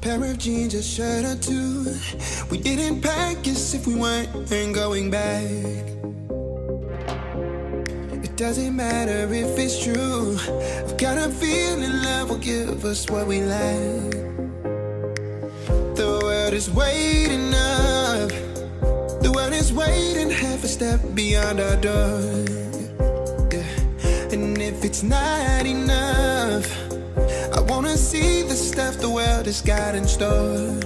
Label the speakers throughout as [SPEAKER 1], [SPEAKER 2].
[SPEAKER 1] pair of jeans, a shirt or two. We didn't pack as if we weren't going back. It doesn't matter if it's true. I've got a feeling love will give us what we lack. The world is waiting up. The world is waiting half a step beyond our door. Yeah. And if it's not enough, I wanna see the stuff the world has got in store.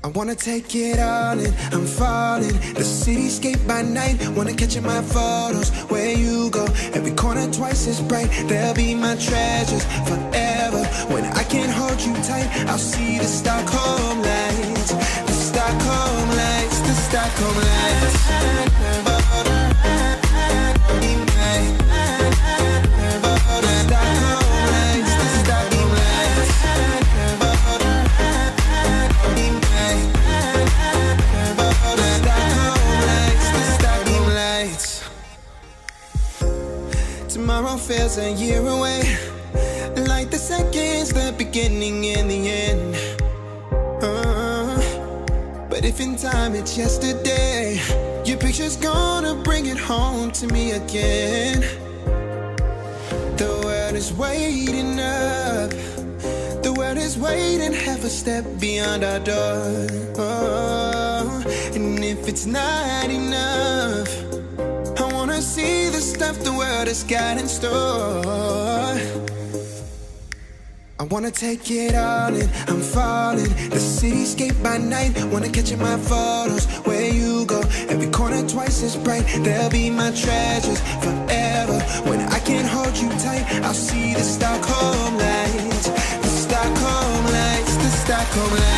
[SPEAKER 1] I wanna take it all in, I'm falling. The cityscape by night, wanna catch in my photos. Where you go, every corner twice as bright. They'll be my treasures forever. When I can't hold you tight, I'll see the Stockholm lights. The Stockholm lights, the Stockholm lights. Tomorrow feels a year away, like the seconds, the beginning and the end. But if in time it's yesterday, your picture's gonna bring it home to me again. The world is waiting up. The world is waiting half a step beyond our door. And if it's not enough, I wanna see the stuff the world has got in store. I wanna take it all in, I'm falling. The cityscape by night, wanna catch in my photos. Where you go, every corner twice as bright. They'll be my treasures forever. When I can't hold you tight, I'll see the Stockholm lights. The Stockholm lights, the Stockholm lights.